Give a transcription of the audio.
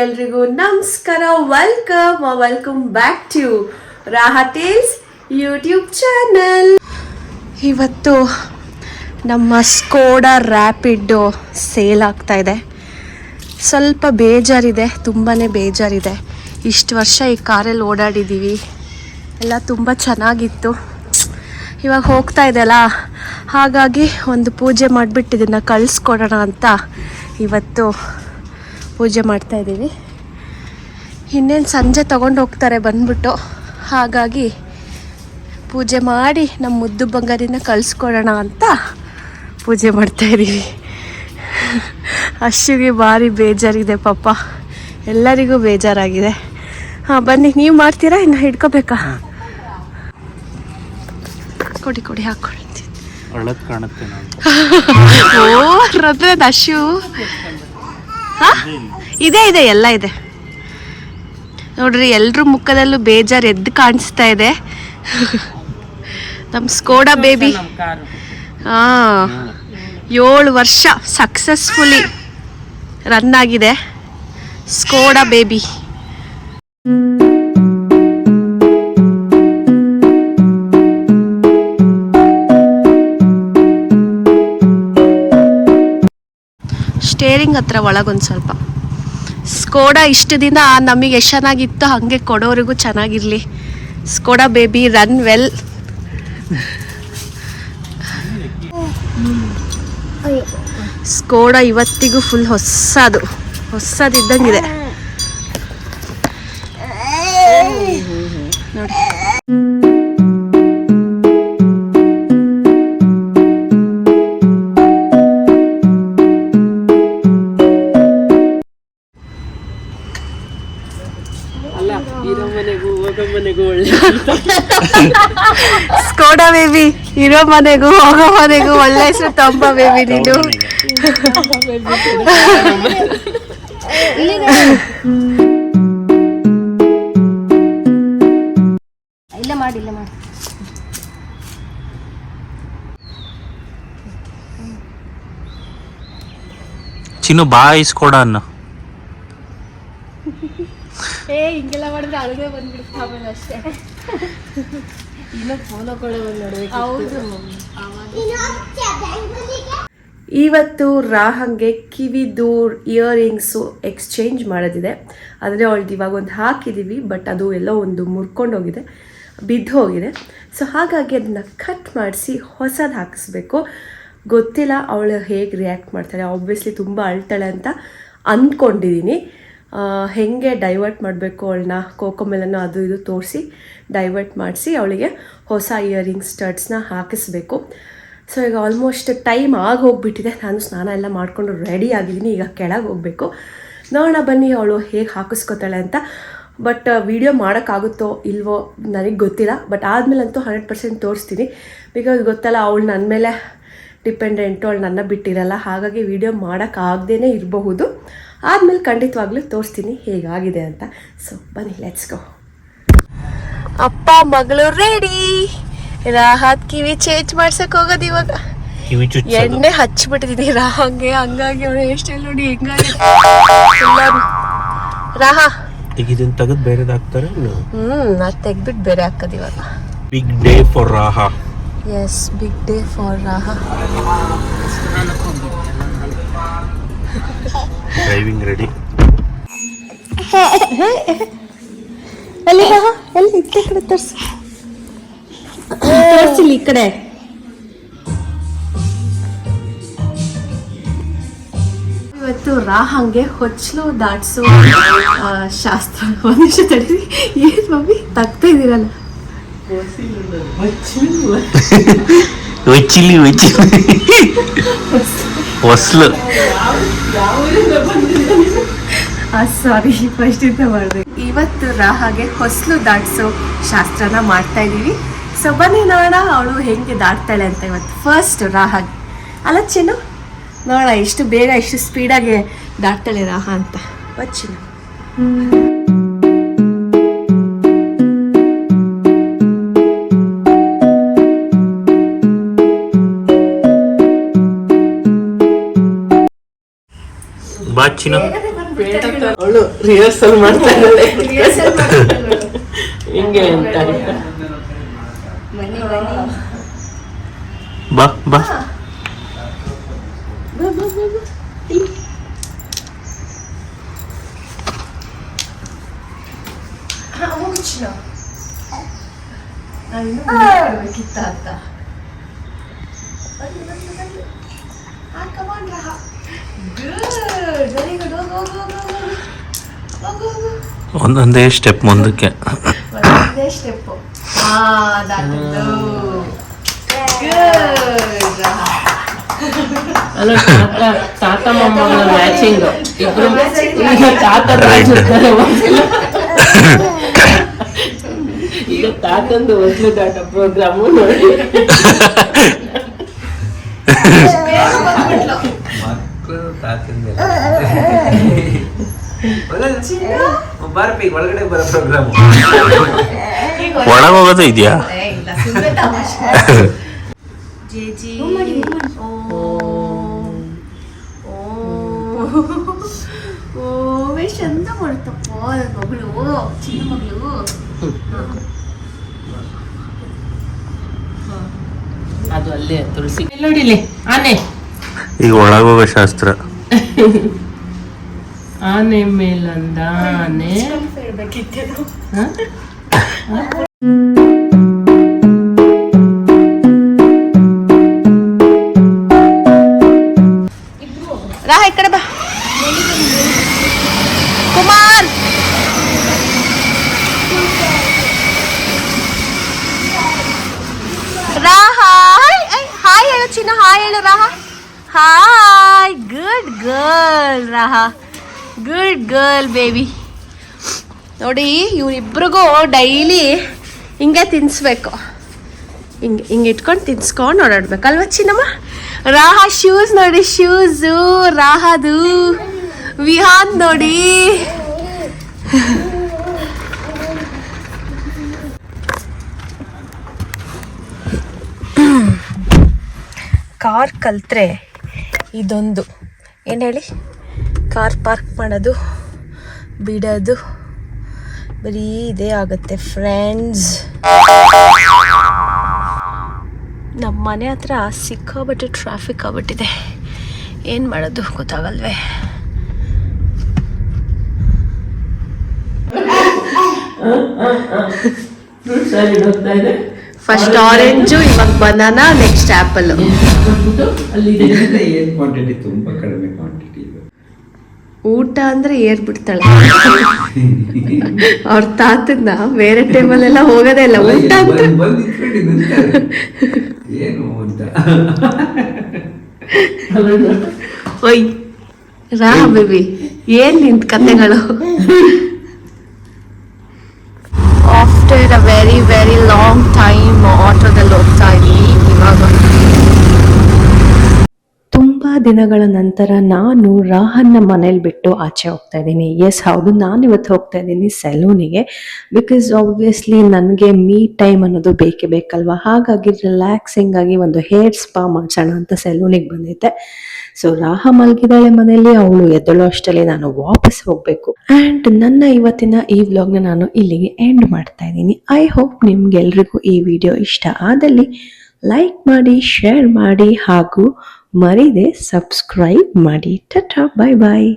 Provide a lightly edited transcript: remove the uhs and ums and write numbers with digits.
ಎಲ್ರಿಗೂ ನಮಸ್ಕಾರ. Welcome back to Raha tales YouTube channel. ಇವತ್ತು ನಮ್ಮ ಸ್ಕೋಡಾ ರ್ಯಾಪಿಡ್ ಸೇಲ್ ಆಗ್ತಾ ಇದೆ. ಸ್ವಲ್ಪ ಬೇಜಾರಿದೆ, ತುಂಬಾ ಬೇಜಾರಿದೆ. ಇಷ್ಟು ವರ್ಷ ಈ ಕಾರಲ್ಲಿ ಓಡಾಡಿದ್ದೀವಿ, ಎಲ್ಲ ತುಂಬ ಚೆನ್ನಾಗಿತ್ತು. ಇವಾಗ ಹೋಗ್ತಾ ಇದೆಯಲ್ಲ, ಹಾಗಾಗಿ ಒಂದು ಪೂಜೆ ಮಾಡಿಬಿಟ್ಟು ಇದನ್ನು ಕಳಿಸ್ಕೊಡೋಣ ಅಂತ ಇವತ್ತು ಪೂಜೆ ಮಾಡ್ತಾಯಿದ್ದೀವಿ. ಇನ್ನೇನು ಸಂಜೆ ತೊಗೊಂಡು ಹೋಗ್ತಾರೆ ಬಂದ್ಬಿಟ್ಟು, ಹಾಗಾಗಿ ಪೂಜೆ ಮಾಡಿ ನಮ್ಮ ಮುದ್ದು ಬಂಗಾರಿನ ಕಳಿಸ್ಕೊಡೋಣ ಅಂತ ಪೂಜೆ ಮಾಡ್ತಾಯಿದ್ದೀವಿ. ಅಶ್ವಿಗೆ ಭಾರಿ ಬೇಜಾರಿದೆ ಪಾಪ, ಎಲ್ಲರಿಗೂ ಬೇಜಾರಾಗಿದೆ. ಹಾಂ ಬನ್ನಿ, ನೀವು ಮಾಡ್ತೀರಾ ಇನ್ನು ಹಿಡ್ಕೋಬೇಕಾ? ಕೊಡಿ ಹಾಕ್ಕೊಳ್ತೀನಿ. ಓ ಹೃದಯದ ಅಶ್ವು ಇದೆ ಎಲ್ಲ ಇದೆ ನೋಡ್ರಿ. ಎಲ್ರ ಮುಖದಲ್ಲೂ ಬೇಜಾರು ಎದ್ದು ಕಾಣಿಸ್ತಾ ಇದೆ. ನಮ್ಮ ಸ್ಕೋಡಾ ಬೇಬಿ 7 ವರ್ಷ ಸಕ್ಸಸ್ಫುಲಿ ರನ್ ಆಗಿದೆ ಸ್ಕೋಡಾ ಬೇಬಿ. ಸ್ಟೇರಿಂಗ್ ಹತ್ರ ಒಳಗೊಂದು ಸ್ವಲ್ಪ ಸ್ಕೋಡಾ ಇಷ್ಟು ದಿನ ನಮಗೆ ಎಷ್ಟು ಚೆನ್ನಾಗಿತ್ತು ಹಾಗೆ ಕೊಡೋರಿಗೂ ಚೆನ್ನಾಗಿರಲಿ. Skoda baby run well. Skoda ಇವತ್ತಿಗೂ ಫುಲ್ ಹೊಸದಿದ್ದಂಗಿದೆ ನೋಡಿ. ಸ್ಕೋಡಾ ಬೇಬಿ ಇರೋ ಮನೆಗೂ ಹೋಗೋ ಮನೆಗೂ ಒಳ್ಳೆ ಹೆಸರು ತಂಬ ಬೇಬಿ ನೀನು. ಇಲ್ಲ ಮಾಡಿ ಚಿನ್ನು ಬಾಯ್ ಸ್ಕೋಡಾ ಅನ್ನು ಹಿಂಗೆಲ್ಲ ಮಾಡಿದ್ರೆ ಅಳಗೆ ಬಂದ್ಬಿಡುತ್ತೆ ಆಮೇಲೆ ಅಷ್ಟೇ. ಇವತ್ತು ರಾಹಂಗೆ ಕಿವಿದು ಇಯರಿಂಗ್ಸು ಎಕ್ಸ್ಚೇಂಜ್ ಮಾಡೋದಿದೆ. ಅಂದರೆ ಅವಳದ್ದು ಇವಾಗ ಒಂದು ಹಾಕಿದ್ದೀವಿ, ಬಟ್ ಅದು ಎಲ್ಲೋ ಒಂದು ಮುರ್ಕೊಂಡೋಗಿದೆ, ಬಿದ್ದು ಹೋಗಿದೆ. ಸೊ ಹಾಗಾಗಿ ಅದನ್ನ ಕಟ್ ಮಾಡಿಸಿ ಹೊಸದು ಹಾಕಿಸ್ಬೇಕು. ಗೊತ್ತಿಲ್ಲ ಅವಳು ಹೇಗೆ ರಿಯಾಕ್ಟ್ ಮಾಡ್ತಾಳೆ. ಆಬ್ವಿಯಸ್ಲಿ ತುಂಬ ಅಳ್ತಾಳೆ ಅಂತ ಅಂದ್ಕೊಂಡಿದ್ದೀನಿ. ಹೇಗೆ ಡೈವರ್ಟ್ ಮಾಡಬೇಕು ಅವಳನ್ನ, ಕೋಕೋಮೆಲನ್ನು ಅದು ಇದು ತೋರಿಸಿ ಡೈವರ್ಟ್ ಮಾಡಿಸಿ ಅವಳಿಗೆ ಹೊಸ ಇಯರಿಂಗ್ ಸ್ಟಡ್ಸ್ನ ಹಾಕಿಸ್ಬೇಕು. ಸೊ ಈಗ ಆಲ್ಮೋಸ್ಟ್ ಟೈಮ್ ಹೋಗ್ಬಿಟ್ಟಿದೆ. ನಾನು ಸ್ನಾನ ಎಲ್ಲ ಮಾಡಿಕೊಂಡು ರೆಡಿ ಆಗಿದ್ದೀನಿ. ಈಗ ಕೆಳಗೆ ಹೋಗಬೇಕು. ನೋಡೋಣ ಬನ್ನಿ ಅವಳು ಹೇಗೆ ಹಾಕಿಸ್ಕೊತಾಳೆ ಅಂತ. ಬಟ್ ವಿಡಿಯೋ ಮಾಡೋಕ್ಕಾಗುತ್ತೋ ಇಲ್ವೋ ನನಗೆ ಗೊತ್ತಿಲ್ಲ. ಬಟ್ ಆದಮೇಲಂತೂ 100% ತೋರಿಸ್ತೀನಿ. ಬಿಕಾಸ್ ಗೊತ್ತಲ್ಲ, ಅವಳು ನನ್ನ ಮೇಲೆ ಡಿಪೆಂಡೆಂಟು, ಅವಳು ನನ್ನ ಬಿಟ್ಟಿರಲ್ಲ. ಹಾಗಾಗಿ ವಿಡಿಯೋ ಮಾಡೋಕ್ಕಾಗದೇ ಇರಬಹುದು. ಆದಮೇಲೆ ಖಂಡಿತವಾಗ್ಲೂ ತೋರಿಸ್ತೀನಿ ಹೇಗಾಗಿದೆ ಅಂತ. ಸೊ ಬನ್ನಿ, ಲೆಟ್ಸ್ ಗೋ. ಅಪ್ಪ ಮಗಳು ರೆಡಿ. ರಾಹತ್ ಕಿವಿ ಚೇಂಜ್ ಮಾಡ್ಸಕ್ ಹೋಗೋದು ಇವಾಗ. ಎಣ್ಣೆ ಹಚ್ಬಿಟ್ಟಿದ್ದೀನಿ ರಾಹಂಗೆ, ಹಂಗಾಗಿ ಅವಳು ಹೇರ್ಸ್ಟೈಲ್ ನೋಡಿ ಹೆಂಗಾಗಿ. ರಾಹ ತೆಗೆದು ಬೇರೆದು ಹಾಕ್ತಾರೆ. ಅದು ತೆಗ್ಬಿಟ್ಟು ಬೇರೆ ಹಾಕೋದು ಇವಾಗ. Big day for Raha. Yes, big day for Raha. Driving ready. ಎಲ್ಲಿ ರಾಹ, ಎಲ್ಲಿ ಈ ಕಡೆ ತೋರಿಸಿಲ್ಲ, ಈ ಕಡೆ. ಇವತ್ತು ರಾಹಂಗೆ ಹೊಚ್ಚಲು ದಾಟ್ಸೋ ಶಾಸ್ತ್ರ. ಒಂದು ನಿಮಿಷ ತಡೀರಿ. ಏನು ಮಮ್ಮಿ ತಗ್ತಾ ಇದ್ದೀರಲ್ಲ? ಹೊಸ್ಲು. ಸಾರಿ, ಫಸ್ಟ್ ಇಂದ ಮಾಡಿದೆ. ಇವತ್ತು ರಾಹಾಗೆ ಹೊಸ್ಲು ದಾಟ್ಸೋ ಶಾಸ್ತ್ರನ ಮಾಡ್ತಾ ಇದ್ದೀವಿ. ಸೊ ಬನ್ನಿ ನೋಡೋಣ ಅವಳು ಹೆಂಗೆ ದಾಟ್ತಾಳೆ ಅಂತ. ಇವತ್ತು ಫಸ್ಟ್ ರಾಹಾಗೆ ಅಲ್ಲ ಚಿನ್ನು, ನೋಡೋಣ ಎಷ್ಟು ಬೇಗ ಎಷ್ಟು ಸ್ಪೀಡಾಗಿ ದಾಟ್ತಾಳೆ ರಾಹ ಅಂತ. ಚಿನ್ನು ಬಾ ಚಿನ್ನು. ಅವಳು ರಿಹರ್ಸಲ್ ಮಾಡ್ತಾ ಇದ್ದಾಳೆ ಹಿಂಗೆ ಅಂತ ಬಾ ಬಾ ಮಾಡ್ಬೇಕಿತ್ತ ಅಂತ ಒಂದೊಂದೇ ಸ್ಟೆಪ್ ಮುಂದಕ್ಕೆ ಸ್ಟೆಪ್ ಅಲ್ಲ ತಾತ ಮೊಮ್ಮಗಳ ಮ್ಯಾಚಿಂಗ್ ಇಬ್ರು ತಾತ ಈಗ ತಾತಂದು ಹೊಸಲು ದಾಟ ಪ್ರೋಗ್ರಾಮು ನೋಡಿ ಒಳಗಡೆ ಬರೋ ಪ್ರೋಗ್ರಾಮ್ ಒಳಗೆ ಹೋಗೋದು ಇದೆಯಾ ಚಂದ ಮಾಡ್ತಪ್ಪ ಮಗಳು ಚಿನ್ನ ಮಗಳು ಅದು ಅಲ್ಲೇ ತುಳಸಿ ನೋಡಿಲಿ ಆನೆ ಈಗ ಒಳಗೋಗೋ ಶಾಸ್ತ್ರ ಆನೆ ಮೇಲಂದ ಆನೆ ರಾಹ ಈ ಕಡೆ ಬಾ ಕುಮಾರ್ ರಾಹ ಹಾಯ್ ಹೇಳು ಚಿನ್ನ ಹಾಯ್ ಹೇಳು Raha hi good girl Raha good girl baby ನೋಡಿ ಇವರಿಬ್ರಿಗೂ ಡೈಲಿ ಹಿಂಗೆ ತಿನ್ನಿಸ್ಬೇಕು ಹಿಂಗೆ ಇಟ್ಕೊಂಡು ತಿನ್ಸ್ಕೊಂಡು ಓಡಾಡ್ಬೇಕಲ್ವ ಚಿನ್ನಮ್ಮ ರಾಹ ಶೂಸ್ ನೋಡಿ ಶೂಸು ರಾಹದು ವಿಹಾನ್ ನೋಡಿ ಕಾರ್ ಕಲ್ತ್ರೆ ಇದೊಂದು ಏನು ಹೇಳಿ ಕಾರ್ ಪಾರ್ಕ್ ಮಾಡೋದು ಬಿಡೋದು ಬರೀ ಇದೇ ಆಗುತ್ತೆ ಫ್ರೆಂಡ್ಸ್. ನಮ್ಮ ಮನೆ ಹತ್ರ ಸಿಕ್ಕಾಬಟ್ಟೆ ಟ್ರಾಫಿಕ್ ಆಗ್ಬಿಟ್ಟಿದೆ, ಏನು ಮಾಡೋದು ಗೊತ್ತಾಗಲ್ವೇ. ಫಸ್ಟ್ ಆರೆಂಜು, ಇವಾಗ ಬನಾನಾ, ನೆಕ್ಸ್ಟ್ ಆ್ಯಪಲ್. ತುಂಬಾ ಕಡಿಮೆ ಕ್ವಾಂಟಿಟಿ ಇದೆ. ಊಟ ಅಂದ್ರೆ ಏರ್ಬಿಡ್ತಾಳೆ ಅವ್ರ ತಾತನ್ನ ಬೇರೆ ಟೈಮಲ್ಲೆಲ್ಲ ಹೋಗೋದೇ ಇಲ್ಲ. ಊಟ ಅಂತ ಏನು ಅಂತ ಒಯ್ ರಾ ಬೇಬಿ, ಏನ್ ನಿಂತ ಕತೆಗಳು. After a very very long time ಆಟೋದಲ್ಲಿ ಹೋಗ್ತಾ ಇದ್ದೀನಿ ಇವಾಗ. ತುಂಬ ದಿನಗಳ ನಂತರ ನಾನು ರಾಹನ್ನ ಮನೇಲಿ ಬಿಟ್ಟು ಆಚೆ ಹೋಗ್ತಾ ಇದ್ದೀನಿ. ಎಸ್ ಹೌದು, ನಾನು ಇವತ್ತು ಹೋಗ್ತಾ ಇದ್ದೀನಿ ಸೆಲೂನಿಗೆ. ಬಿಕಾಸ್ ಆಬ್ವಿಯಸ್ಲಿ ನನಗೆ ಮೀ ಟೈಮ್ ಅನ್ನೋದು ಬೇಕೇ ಬೇಕಲ್ವ. ಹಾಗಾಗಿ ರಿಲ್ಯಾಕ್ಸಿಂಗ್ ಆಗಿ ಒಂದು ಹೇರ್ ಸ್ಪಾ ಮಾಡಿಸೋಣ ಅಂತ ಸೆಲೂನಿಗೆ ಬಂದಿದ್ದೆ. ಸೊ ರಾಹ ಮಲಗಿದಾಳೆ ಮನೆಯಲ್ಲಿ, ಅವಳು ಎದ್ದಳು ಅಷ್ಟರಲ್ಲಿ ನಾನು ವಾಪಸ್ ಹೋಗಬೇಕು. ಆ್ಯಂಡ್ ನನ್ನ ಇವತ್ತಿನ ಈ ವ್ಲಾಗ್ನ ನಾನು ಇಲ್ಲಿಗೆ ಎಂಡ್ ಮಾಡ್ತಾ ಇದ್ದೀನಿ. ಐ ಹೋಪ್ ನಿಮ್ಗೆಲ್ರಿಗೂ ಈ ವಿಡಿಯೋ ಇಷ್ಟ ಆದಲ್ಲಿ ಲೈಕ್ ಮಾಡಿ, ಶೇರ್ ಮಾಡಿ, ಹಾಗೂ ಮರೀದೆ ಸಬ್ಸ್ಕ್ರೈಬ್ ಮಾಡಿ. ಟಾಟಾ, ಬಾಯ್ ಬಾಯ್.